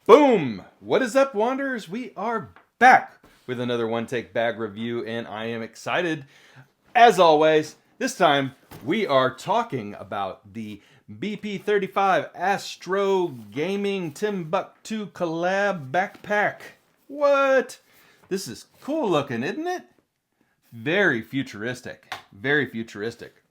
Boom! What is up, Wanderers? We are back with another One Take Bag review, and I am excited. As always, this time we are talking about the BP35 Astro Gaming Timbuk2 collab backpack. What? This is cool looking, isn't it? Very futuristic. Very futuristic.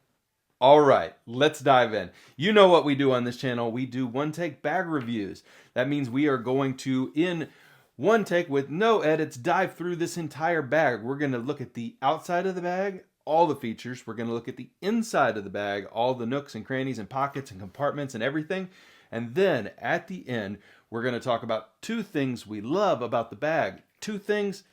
All right, let's dive in. You know what we do on this channel. We do one take bag reviews. That means we are going to, in one take with no edits, dive through this entire bag. We're going to look at the outside of the bag, all the features. We're going to look at the inside of the bag, all the nooks and crannies and pockets and compartments and everything. And then at the end, we're going to talk about two things we love about the bag. Two things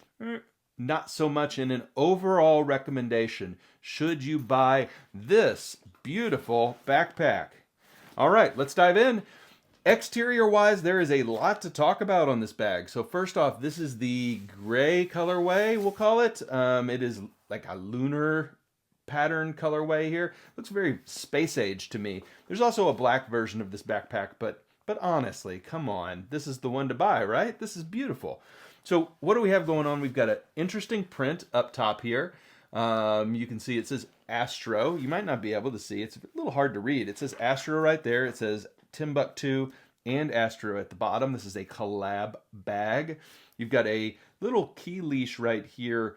not so much in an overall recommendation. Should you buy this beautiful backpack? All right, let's dive in. Exterior wise, there is a lot to talk about on this bag. So first off, this is the gray colorway, we'll call it. It is like a lunar pattern colorway here. Looks very space age to me. There's also a black version of this backpack, but honestly, come on. This is the one to buy, right? This is beautiful. So what do we have going on? We've got an interesting print up top here. You can see it says Astro. You might not be able to see. It's a little hard to read. It says Astro right there. It says Timbuk2 and Astro at the bottom. This is a collab bag. You've got a little key leash right here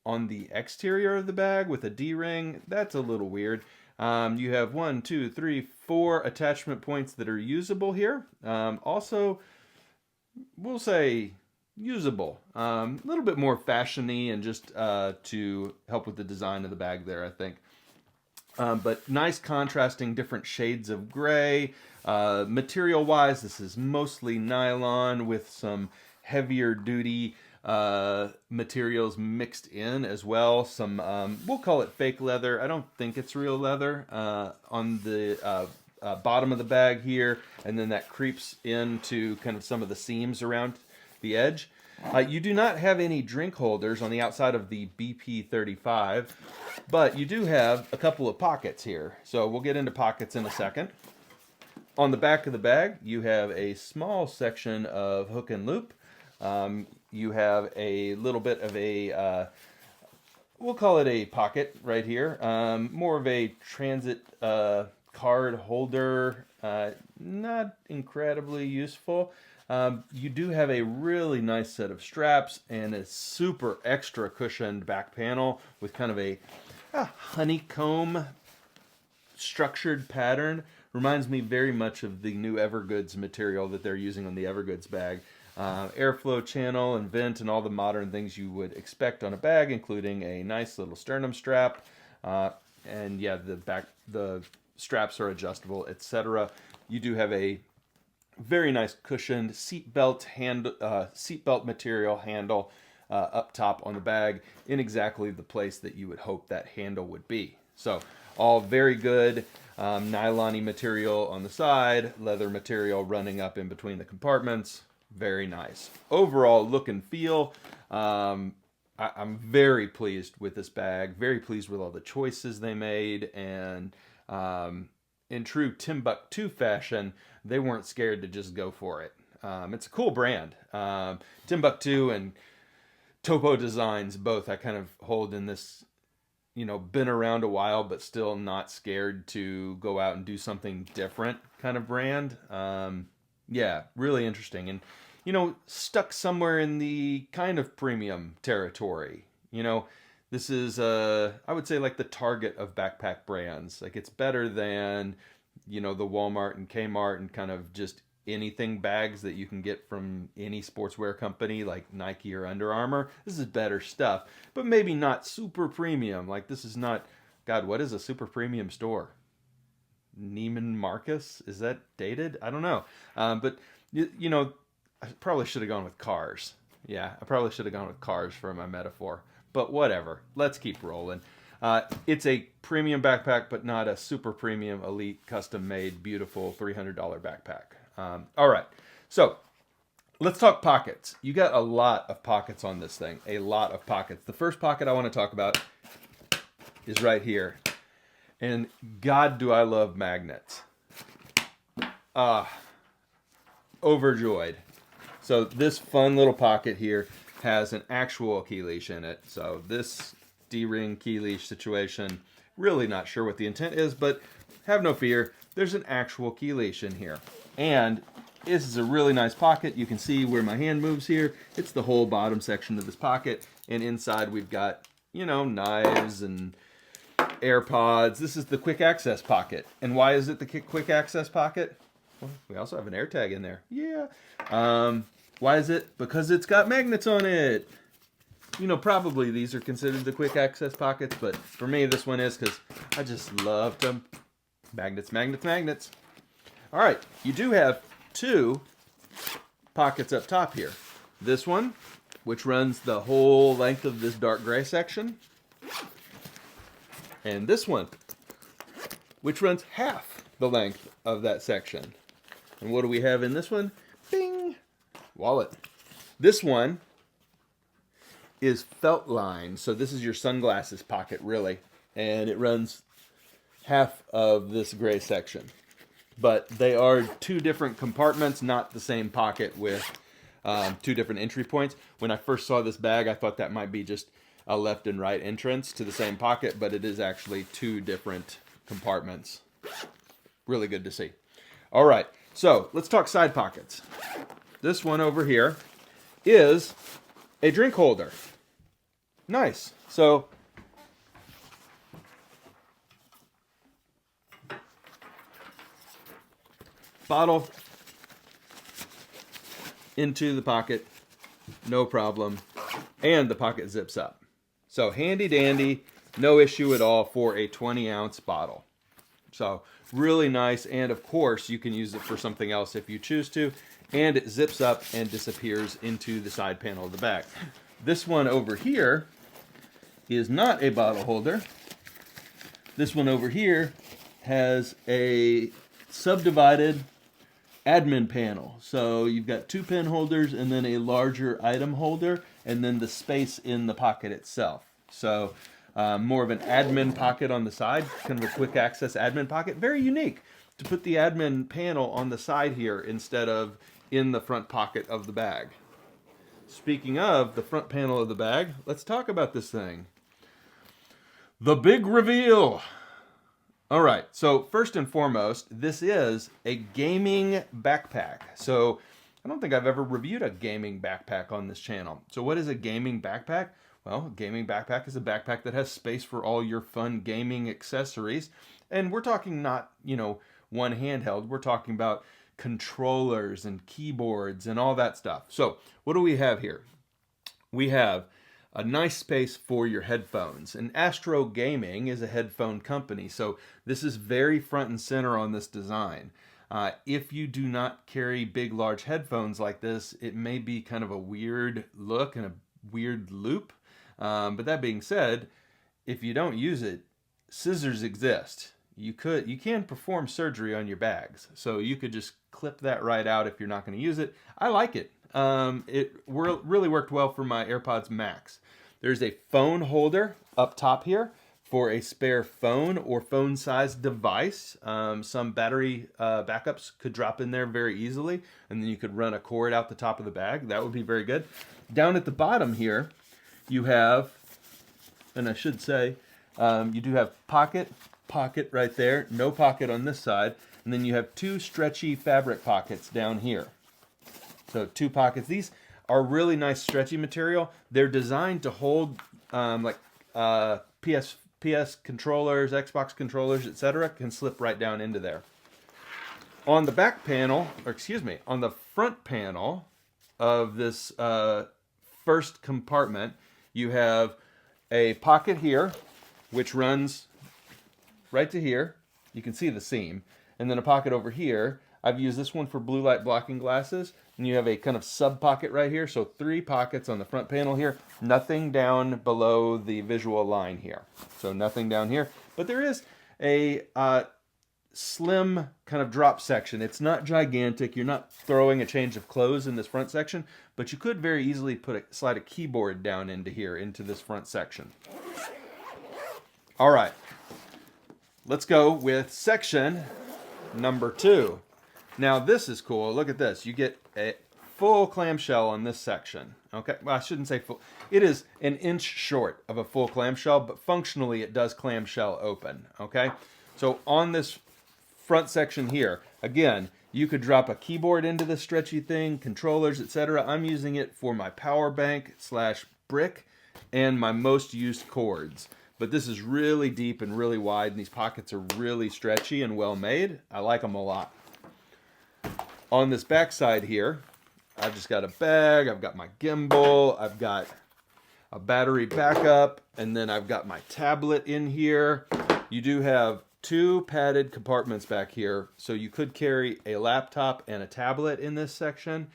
on the exterior of the bag with a D-ring. That's a little weird. You have 1, 2, 3, 4 attachment points that are usable here. Also, we'll say usable. A little bit more fashion-y and just to help with the design of the bag there, I think. But nice contrasting different shades of gray. Material-wise, this is mostly nylon with some heavier duty materials mixed in as well. Some, we'll call it fake leather. I don't think it's real leather on the bottom of the bag here. And then that creeps into kind of some of the seams around the edge. You do not have any drink holders on the outside of the BP35, but you do have a couple of pockets here. So we'll get into pockets in a second. On the back of the bag, you have a small section of hook and loop. You have a little bit of a, we'll call it a pocket right here. More of a transit card holder, not incredibly useful. You do have a really nice set of straps and a super extra cushioned back panel with kind of a honeycomb structured pattern. Reminds me very much of the new Evergoods material that they're using on the Evergoods bag. Airflow channel and vent and all the modern things you would expect on a bag, including a nice little sternum strap. And yeah, the straps are adjustable, etc. You do have a very nice cushioned seatbelt material handle up top on the bag in exactly the place that you would hope that handle would be. So all very good nylon-y material on the side, leather material running up in between the compartments. Very nice. Overall look and feel. I'm very pleased with this bag. Very pleased with all the choices they made, and in true Timbuk2 fashion, they weren't scared to just go for it. It's a cool brand. Timbuk2 and Topo Designs both I kind of hold in this, been around a while but still not scared to go out and do something different kind of brand. Yeah, really interesting. And, stuck somewhere in the kind of premium territory. This is, I would say, like the Target of backpack brands. Like, it's better than, the Walmart and Kmart and kind of just anything bags that you can get from any sportswear company like Nike or Under Armour. This is better stuff, but maybe not super premium. Like, this is not, God, what is a super premium store? Neiman Marcus? Is that dated? I don't know. But, I probably should have gone with cars. Yeah, I probably should have gone with cars for my metaphor. But whatever, let's keep rolling. It's a premium backpack, but not a super premium, elite, custom-made, beautiful $300 backpack. All right, so let's talk pockets. You got a lot of pockets on this thing, a lot of pockets. The first pocket I want to talk about is right here. And God, do I love magnets. Overjoyed. So this fun little pocket here has an actual key leash in it. So this D-ring key leash situation, really not sure what the intent is, but have no fear, there's an actual key leash in here. And this is a really nice pocket. You can see where my hand moves here. It's the whole bottom section of this pocket. And inside we've got, you know, knives and AirPods. This is the quick access pocket. And why is it the quick access pocket? Well, we also have an air tag in there. Yeah. Why is it? Because it's got magnets on it. You know, probably these are considered the quick access pockets, but for me, this one is because I just love to magnets, magnets, magnets. All right, you do have two pockets up top here. This one, which runs the whole length of this dark gray section, and this one, which runs half the length of that section. And what do we have in this one? Bing! Wallet. This one is felt lined, so this is your sunglasses pocket, really, and it runs half of this gray section. But they are two different compartments, not the same pocket with two different entry points. When I first saw this bag, I thought that might be just a left and right entrance to the same pocket, but it is actually two different compartments. Really good to see. All right, so let's talk side pockets. This one over here is a drink holder. Nice. So bottle into the pocket, no problem. And the pocket zips up. So handy dandy, no issue at all for a 20-ounce bottle. So really nice, and of course you can use it for something else if you choose to, and it zips up and disappears into the side panel of the bag. This one over here is not a bottle holder. This one over here has a subdivided admin panel. So you've got two pen holders and then a larger item holder, and then the space in the pocket itself. So more of an admin pocket on the side, kind of a quick access admin pocket. Very unique to put the admin panel on the side here instead of in the front pocket of the bag. Speaking of the front panel of the bag, let's talk about this thing. The big reveal. All right, so first and foremost, this is a gaming backpack. So I don't think I've ever reviewed a gaming backpack on this channel. So what is a gaming backpack? Well, a gaming backpack is a backpack that has space for all your fun gaming accessories. And we're talking not, you know, one handheld. We're talking about controllers and keyboards and all that stuff. So what do we have here? We have a nice space for your headphones. And Astro Gaming is a headphone company, so this is very front and center on this design. If you do not carry big, large headphones like this, it may be kind of a weird look and a weird loop. But that being said, if you don't use it, scissors exist. You can perform surgery on your bags, so you could just clip that right out if you're not going to use it. I like it. It really worked well for my AirPods Max. There's a phone holder up top here for a spare phone or phone-sized device. Some battery backups could drop in there very easily, and then you could run a cord out the top of the bag. That would be very good. Down at the bottom here, you have, and I should say, you do have pocket right there, no pocket on this side, and then you have two stretchy fabric pockets down here. So two pockets. These are really nice stretchy material. They're designed to hold like PS controllers, Xbox controllers, etc. can slip right down into there. On the back panel, or excuse me, on the front panel of this first compartment, you have a pocket here, which runs right to here. You can see the seam. And then a pocket over here. I've used this one for blue light blocking glasses. And you have a kind of sub pocket right here. So 3 pockets on the front panel here. Nothing down below the visual line here. So nothing down here. But there is a slim kind of drop section. It's not gigantic. You're not throwing a change of clothes in this front section. But you could very easily slide a keyboard down into here, into this front section. All right. Let's go with section number 2. Now this is cool. Look at this. You get a full clamshell on this section. Okay, well, I shouldn't say full. It is an inch short of a full clamshell, but functionally it does clamshell open. Okay, so on this front section here, again, you could drop a keyboard into this stretchy thing, controllers, etc. I'm using it for my power bank / brick and my most used cords. But this is really deep and really wide, and these pockets are really stretchy and well made. I like them a lot. On this back side here, I've just got a bag, I've got my gimbal, I've got a battery backup, and then I've got my tablet in here. You do have 2 padded compartments back here, so you could carry a laptop and a tablet in this section.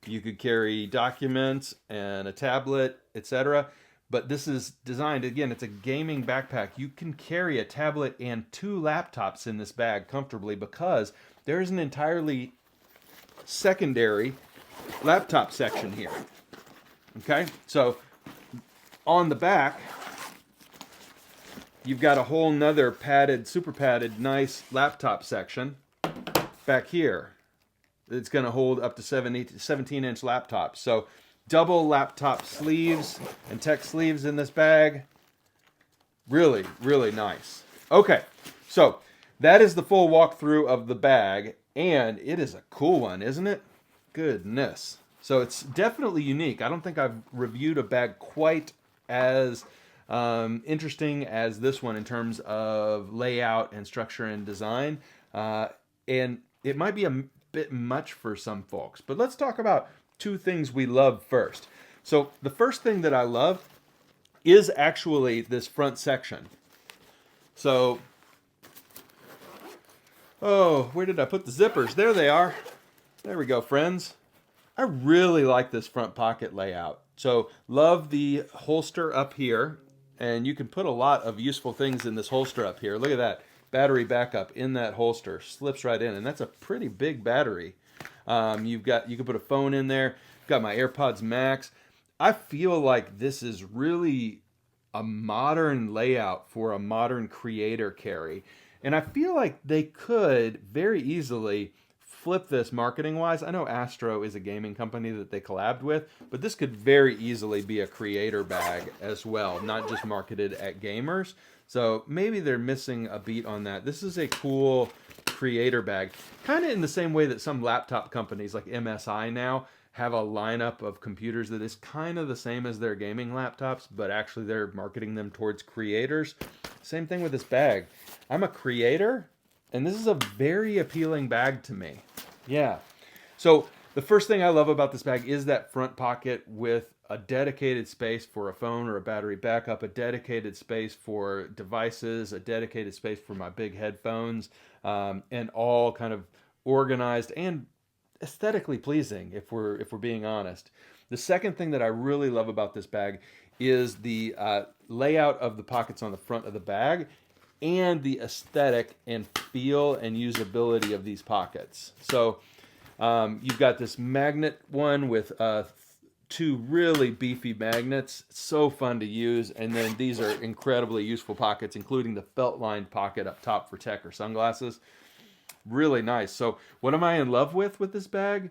You could carry documents and a tablet, etc. But this is designed, again, it's a gaming backpack. You can carry a tablet and 2 laptops in this bag comfortably because there is an entirely secondary laptop section here. Okay, so on the back, you've got a whole nother padded, super padded, nice laptop section back here. It's going to hold up to 17-inch laptops. So double laptop sleeves and tech sleeves in this bag. Really, really nice. Okay, so that is the full walkthrough of the bag, and it is a cool one, isn't it? Goodness. So it's definitely unique. I don't think I've reviewed a bag quite as interesting as this one in terms of layout and structure and design. And it might be a bit much for some folks, but let's talk about 2 things we love first. So the first thing that I love is actually this front section. So, oh, where did I put the zippers? There they are. There we go, friends. I really like this front pocket layout. So love the holster up here, and you can put a lot of useful things in this holster up here. Look at that. Battery backup in that holster, slips right in, and that's a pretty big battery. You can put a phone in there. Got my AirPods Max. I feel like this is really a modern layout for a modern creator carry, and I feel like they could very easily flip this marketing wise. I know Astro is a gaming company that they collabed with, but this could very easily be a creator bag as well, not just marketed at gamers. So maybe they're missing a beat on that. This is a cool creator bag, kind of in the same way that some laptop companies like MSI now have a lineup of computers that is kind of the same as their gaming laptops, but actually they're marketing them towards creators. Same thing with this bag. I'm a creator, and this is a very appealing bag to me. Yeah. So the first thing I love about this bag is that front pocket with a dedicated space for a phone or a battery backup, a dedicated space for devices, a dedicated space for my big headphones, and all kind of organized and aesthetically pleasing, if we're being honest. The second thing that I really love about this bag is the layout of the pockets on the front of the bag and the aesthetic and feel and usability of these pockets. So you've got this magnet one with 2 really beefy magnets. So fun to use. And then these are incredibly useful pockets, including the felt-lined pocket up top for tech or sunglasses. Really nice. So what am I in love with this bag?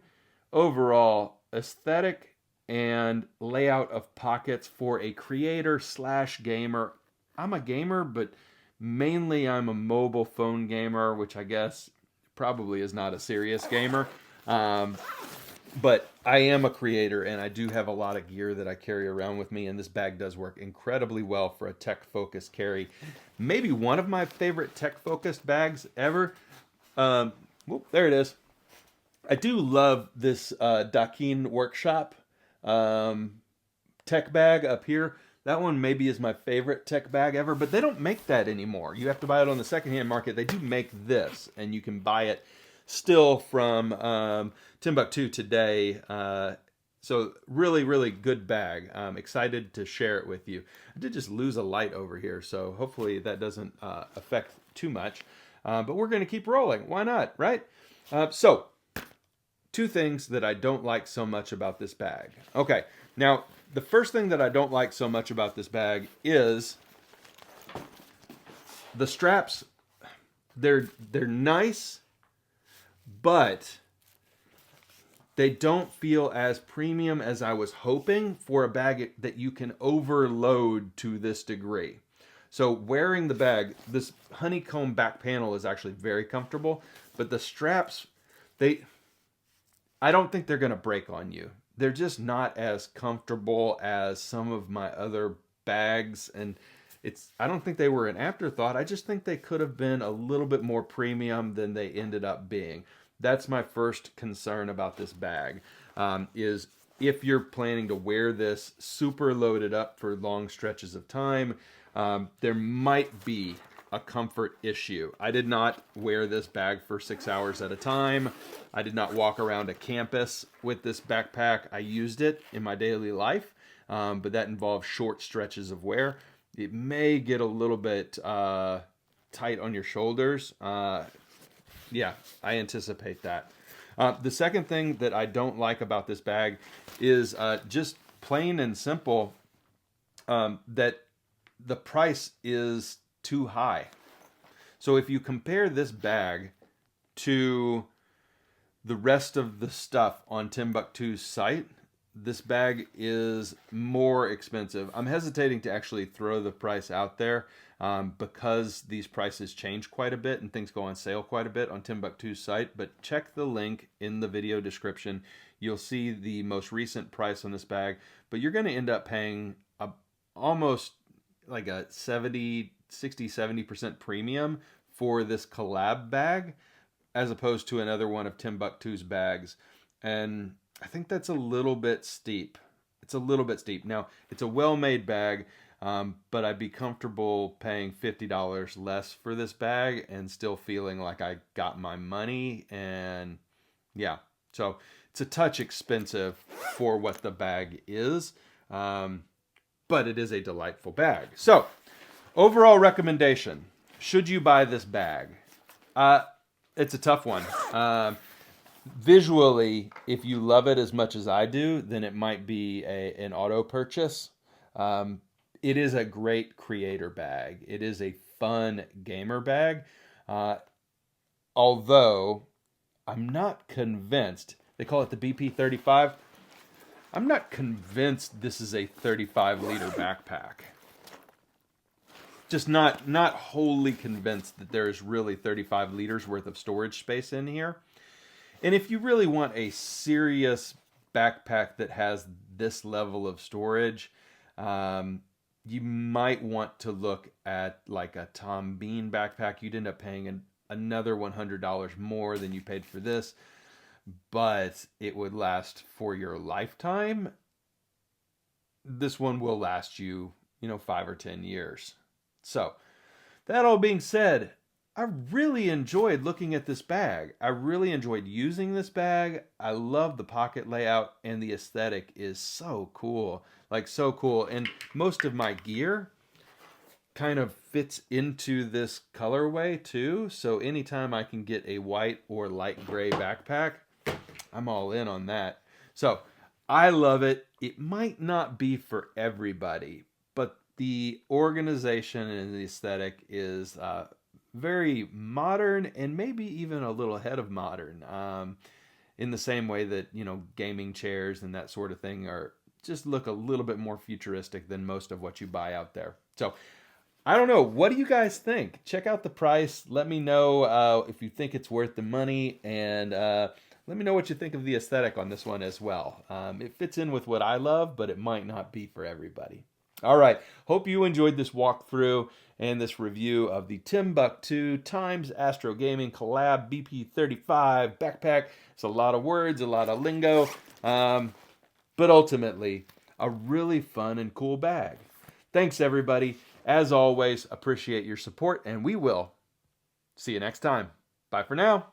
Overall, aesthetic and layout of pockets for a creator / gamer. I'm a gamer, but mainly I'm a mobile phone gamer, which I guess probably is not a serious gamer. But I am a creator, and I do have a lot of gear that I carry around with me, and this bag does work incredibly well for a tech-focused carry. Maybe one of my favorite tech-focused bags ever. Whoop, there it is. I do love this Dakin Workshop tech bag up here. That one maybe is my favorite tech bag ever, but they don't make that anymore. You have to buy it on the secondhand market. They do make this, and you can buy it still from Timbuk2 today. So really, really good bag. I'm excited to share it with you. I did just lose a light over here, so hopefully that doesn't affect too much. But we're going to keep rolling. Why not, right? So 2 things that I don't like so much about this bag. Okay, now the first thing that I don't like so much about this bag is the straps. They're nice, but They don't feel as premium as I was hoping for a bag that you can overload to this degree. So wearing the bag, this honeycomb back panel is actually very comfortable, but the straps, I don't think they're going to break on you. They're just not as comfortable as some of my other bags, and I don't think they were an afterthought. I just think they could have been a little bit more premium than they ended up being. That's my first concern about this bag, is if you're planning to wear this super loaded up for long stretches of time, there might be a comfort issue. I did not wear this bag for 6 hours at a time. I did not walk around a campus with this backpack. I used it in my daily life, but that involves short stretches of wear. It may get a little bit tight on your shoulders. Yeah, I anticipate that. The second thing that I don't like about this bag is just plain and simple that the price is too high. So if you compare this bag to the rest of the stuff on Timbuk2's site, this bag is more expensive. I'm hesitating to actually throw the price out there because these prices change quite a bit and things go on sale quite a bit on Timbuk2's site. But check the link in the video description. You'll see the most recent price on this bag, but you're going to end up paying almost like a 60-70% premium for this collab bag as opposed to another one of Timbuk2's bags. And I think that's a little bit steep. It's a little bit steep. Now, it's a well-made bag, but I'd be comfortable paying $50 less for this bag and still feeling like I got my money. And yeah, so it's a touch expensive for what the bag is, but it is a delightful bag. So, overall recommendation. Should you buy this bag? It's a tough one. Visually, if you love it as much as I do, then it might be an auto purchase. It is a great creator bag. It is a fun gamer bag. Although, I'm not convinced. They call it the BP35. I'm not convinced this is a 35-liter backpack. Just not wholly convinced that there is really 35 liters worth of storage space in here. And if you really want a serious backpack that has this level of storage, you might want to look at like a Tom Bean backpack. You'd end up paying another $100 more than you paid for this, but it would last for your lifetime. This one will last you, 5 or 10 years. So, that all being said, I really enjoyed looking at this bag. I really enjoyed using this bag. I love the pocket layout, and the aesthetic is so cool. Like, so cool. And most of my gear kind of fits into this colorway, too. So, anytime I can get a white or light gray backpack, I'm all in on that. So, I love it. It might not be for everybody, but the organization and the aesthetic is very modern and maybe even a little ahead of modern, in the same way that, gaming chairs and that sort of thing just look a little bit more futuristic than most of what you buy out there. So, I don't know. What do you guys think? Check out the price. Let me know if you think it's worth the money, and let me know what you think of the aesthetic on this one as well. It fits in with what I love, but it might not be for everybody. All right. Hope you enjoyed this walkthrough and this review of the Timbuk2 times Astro Gaming Collab BP35 backpack. It's a lot of words, a lot of lingo, but ultimately a really fun and cool bag. Thanks, everybody. As always, appreciate your support, and we will see you next time. Bye for now.